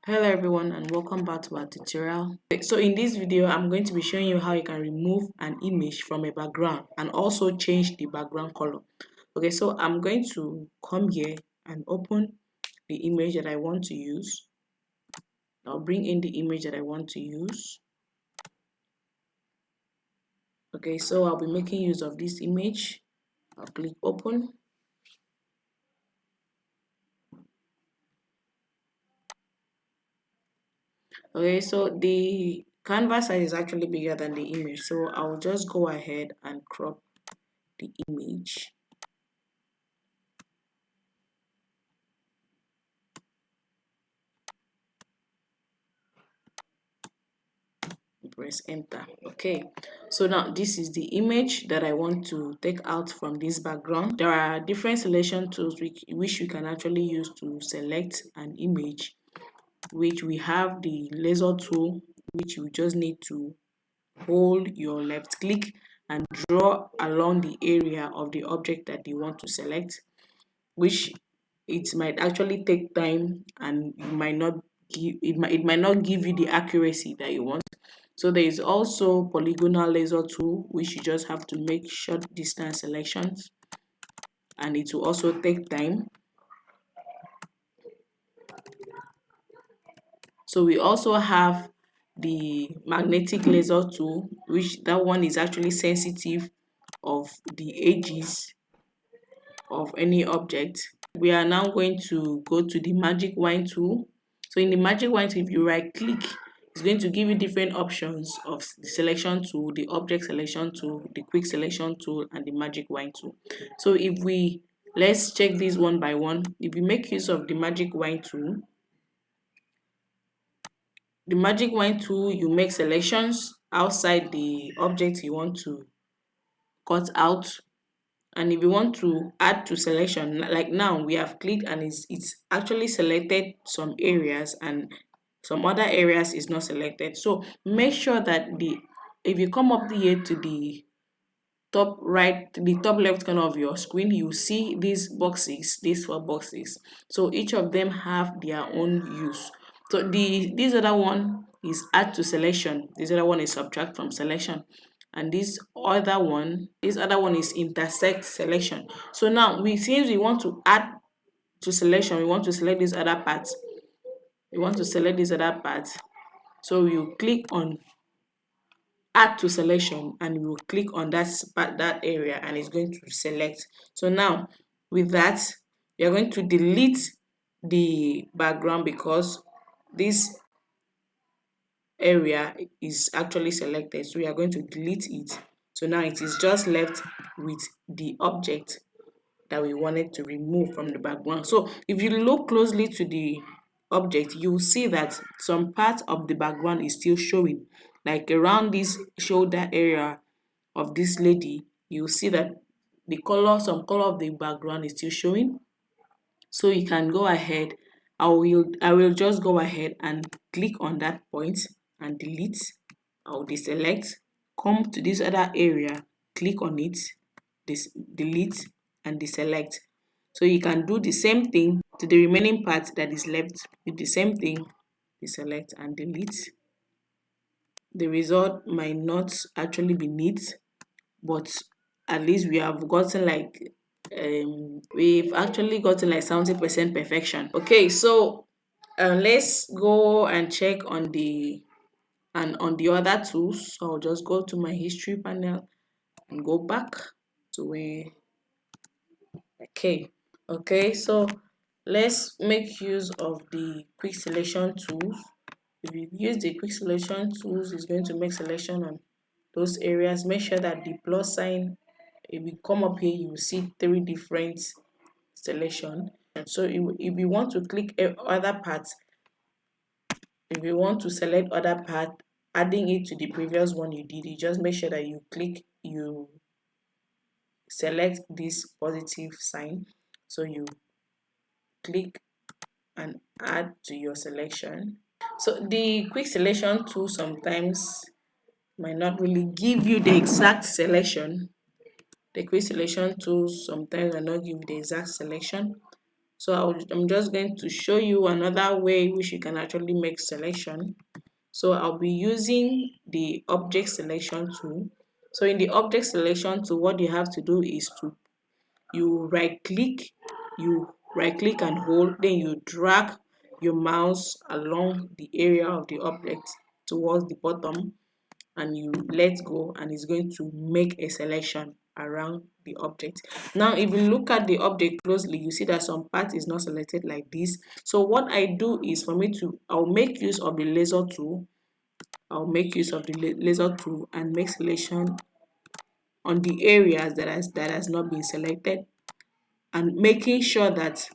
Hello everyone and welcome back to our tutorial. So in this video I'm going to be showing you how you can remove an image from a background and also change the background color. Okay, so I'm going to come here and open the image that I want to use. I'll bring in the image that I want to use. Okay, so I'll be making use of this image. I'll click open. Okay, so the canvas size is actually bigger than the image, so I'll just go ahead and crop the image. Press enter. Okay, so now this is the image that I want to take out from this background. There are different selection tools which you can actually use to select an image, which we have the laser tool, which you just need to hold your left click and draw along the area of the object that you want to select, which it might actually take time and you might not give it might not give you the accuracy that you want. So there is also polygonal laser tool, which you just have to make short distance selections and it will also take time. So we also have the magnetic laser tool, which that one is actually sensitive of the edges of any object. We are now going to go to the magic wand tool. So in the magic wand tool, if you right click, it's going to give you different options of the selection tool, the object selection tool, the quick selection tool, and the magic wand tool. So if we let's check this one by one. If we make use of the magic wand tool, you make selections outside the object you want to cut out. And if you want to add to selection, like now we have clicked and it's actually selected some areas and some other areas is not selected. So make sure that if you come up here to the top right, the top left corner of your screen, you see these boxes, these 4 boxes. So each of them have their own use. So this other one is add to selection, this other one is subtract from selection, and this other one is intersect selection. So now since we want to add to selection, we want to select this other part, so you click on add to selection and you will click on that area and it's going to select. So now with that, you're going to delete the background because this area is actually selected, so we are going to delete it. So now it is just left with the object that we wanted to remove from the background. So if you look closely to the object, you will see that some part of the background is still showing, like around this shoulder area of this lady. You will see that some color of the background is still showing. So you can go ahead. I will just go ahead and click on that point and delete. I'll deselect, come to this other area, click on it, delete and deselect. So you can do the same thing to the remaining part that is left. With the same thing, deselect and delete. The result might not actually be neat, but at least we've actually gotten like 70% perfection. Okay, so let's go and check on the other tools. So I'll just go to my history panel and go back to where. Okay, so let's make use of the quick selection tools. If you use the quick selection tools, it's going to make selection on those areas. Make sure that the plus sign, if you come up here, you will see 3 different selection. So if you want to click other parts, if you want to select other part, adding it to the previous one you did, you just make sure that you select this positive sign. So you click and add to your selection. So the quick selection tool sometimes might not really give you the exact selection. The quick selection tools sometimes will not give you the exact selection, So I'm just going to show you another way which you can actually make selection. So I'll be using the object selection tool. So in the object selection tool, what you have to do is to you right click and hold, then you drag your mouse along the area of the object towards the bottom, and you let go, and it's going to make a selection around the object. Now if you look at the object closely, you see that some part is not selected like this. So what I do is, I'll make use of the laser tool. Laser tool and make selection on the areas that has not been selected, and making sure that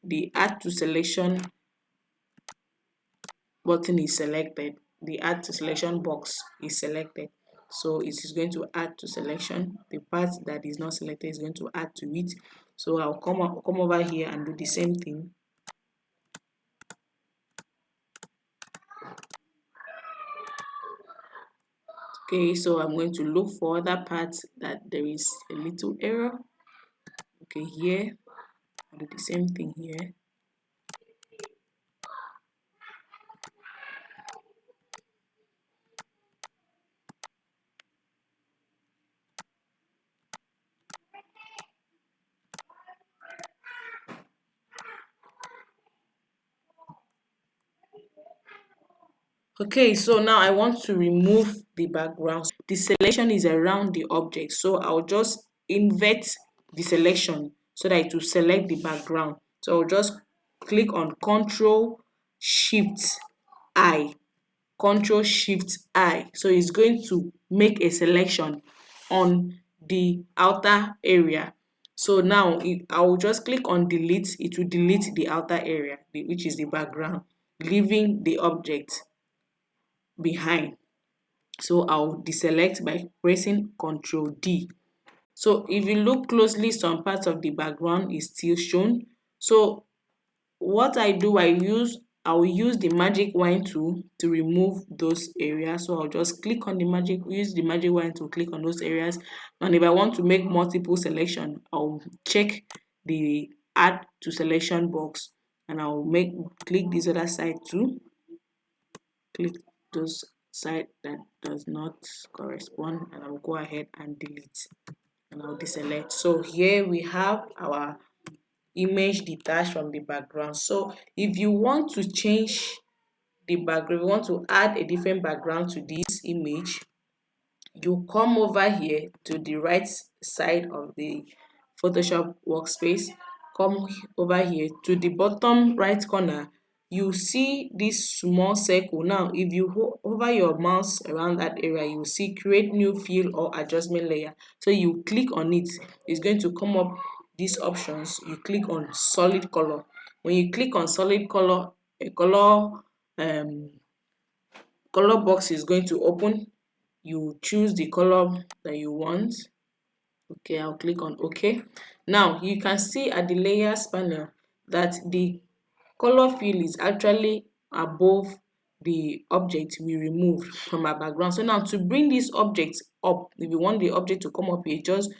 the add to selection button is selected, the add to selection box is selected. So it is going to add to selection. The part that is not selected is going to add to it. So I'll come over here and do the same thing. Okay, so I'm going to look for other parts that there is a little error. Okay, here I'll do the same thing here. Okay, so now I want to remove the background. The selection is around the object, so I'll just invert the selection so that it will select the background. So I'll just click on Control Shift I, Control Shift I. So it's going to make a selection on the outer area. So now I will just click on delete. It will delete the outer area, which is the background, leaving the object behind. So I'll deselect by pressing Ctrl D. So if you look closely, some parts of the background is still shown. So what I do, I will use the magic wand tool to remove those areas. So I'll just use the magic wand to click on those areas. And if I want to make multiple selection, I'll check the add to selection box, and I'll click this other side too. Click those side that does not correspond, and I'll go ahead and delete, and I'll deselect. So here we have our image detached from the background. So if you want to change the background, you want to add a different background to this image, you come over here to the right side of the Photoshop workspace, come over here to the bottom right corner, you see this small circle. Now if you hover your mouse around that area, you see create new fill or adjustment layer. So you click on it, it's going to come up these options. You click on solid color. When you click on solid color, a color box is going to open. You choose the color that you want. Okay, I'll click on OK. Now you can see at the layers panel that the color fill is actually above the object we removed from our background. So now to bring this object up, if you want the object to come up here, just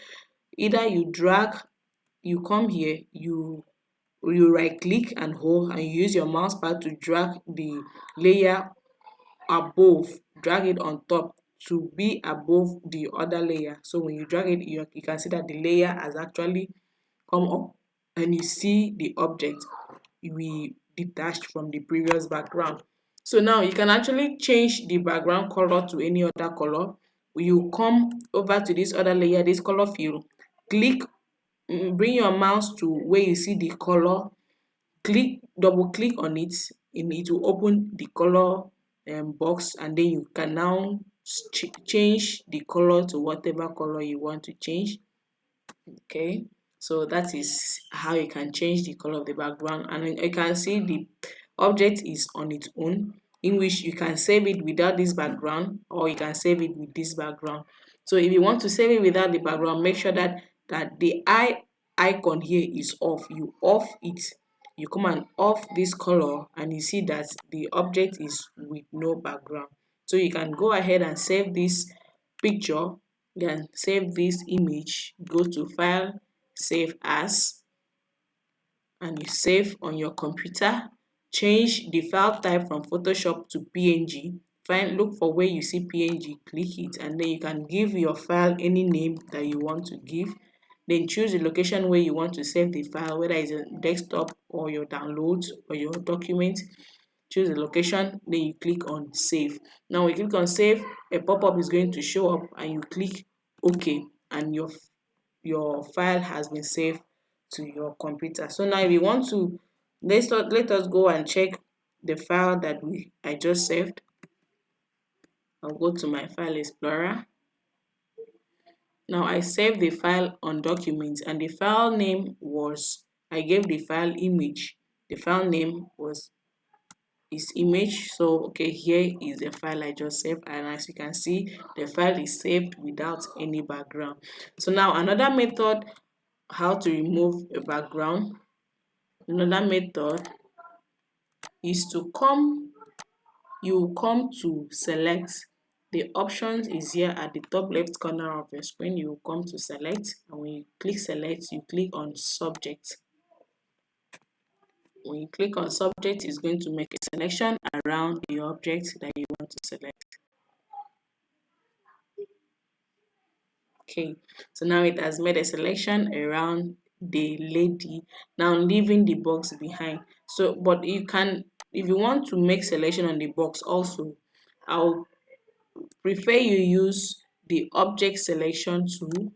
either you come here, you right click and hold, and you use your mouse pad to drag the layer above, drag it on top to be above the other layer. So when you drag it, you can see that the layer has actually come up, and you see the object we detached from the previous background. So now you can actually change the background color to any other color. You come over to this other layer, this color fill, bring your mouse to where you see the color, double click on it, and it will open the color box, and then you can now change the color to whatever color you want to change. Okay, so that is how you can change the color of the background. And you can see the object is on its own, in which you can save it without this background, or you can save it with this background. So if you want to save it without the background, make sure that the icon here is off. You off it, you come and off this color, and you see that the object is with no background. So you can go ahead and save this picture, then save this image, go to file, save as, and you save on your computer. Change the file type from Photoshop to PNG. Look for where you see PNG, click it, and then you can give your file any name that you want to give. Then choose the location where you want to save the file, whether it's a desktop or your downloads or your document. Choose the location, then you click on save. Now when you click on save, a pop-up is going to show up and you click OK, and your file has been saved to your computer. So now if you want to, let us go and check the file that I just saved. I'll go to my file explorer. Now I saved the file on documents, and the file name was, I gave the file image. The file name is image. So okay, here is the file I just saved, and as you can see, the file is saved without any background. So now another method how to remove a background, another method is to you come to select. The options is here at the top left corner of your screen. You come to select, and when you click select, you click on subject. When you click on subject, it's going to make a selection around the object that you want to select. Okay, so now it has made a selection around the lady, now leaving the box behind. So but you can, if you want to make selection on the box also, I'll prefer you use the object selection tool.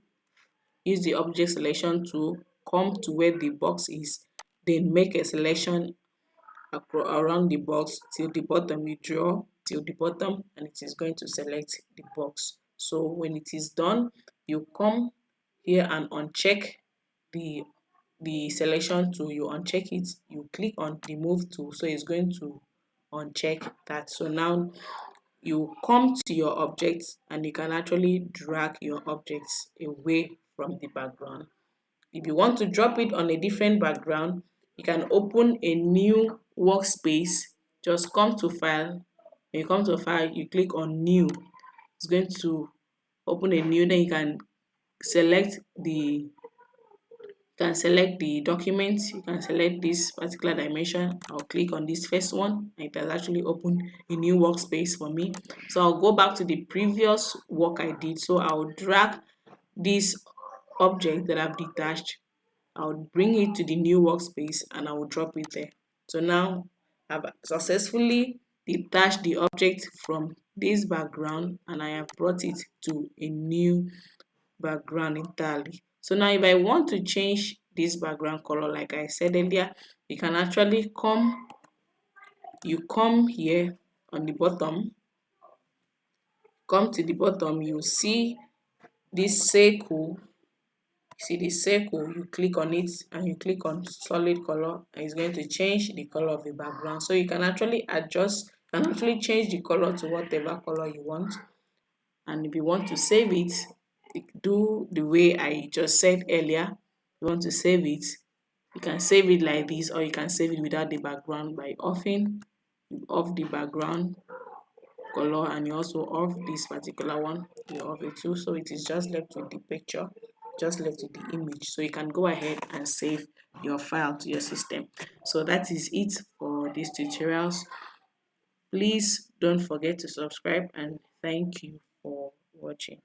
Use the object selection tool, come to where the box is, then make a selection around the box till the bottom. You draw till the bottom and it is going to select the box. So when it is done, you come here and uncheck the selection tool. You uncheck it, you click on the move tool, so it's going to uncheck that. So now you come to your object and you can actually drag your objects away from the background. If you want to drop it on a different background, you can open a new workspace. Just come to file. When you come to file, you click on new. It's going to open a new, then you can select the document. You can select this particular dimension. I'll click on this first one, and it has actually opened a new workspace for me. So I'll go back to the previous work I did. So I'll drag this object that I've detached. I'll bring it to the new workspace and I will drop it there. So now I've successfully detached the object from this background and I have brought it to a new background entirely. So now if I want to change this background color, like I said earlier, you can actually come here on the bottom, come to the bottom, you see this circle. See the circle, you click on it and you click on solid color, and it's going to change the color of the background. So you can actually change the color to whatever color you want. And if you want to save it, do the way I just said earlier. You want to save it, you can save it like this, or you can save it without the background by off the background color, and you also off this particular one, you off it too, so it is just left with the picture, just left with the image. So you can go ahead and save your file to your system. So that is it for these tutorials. Please don't forget to subscribe, and thank you for watching.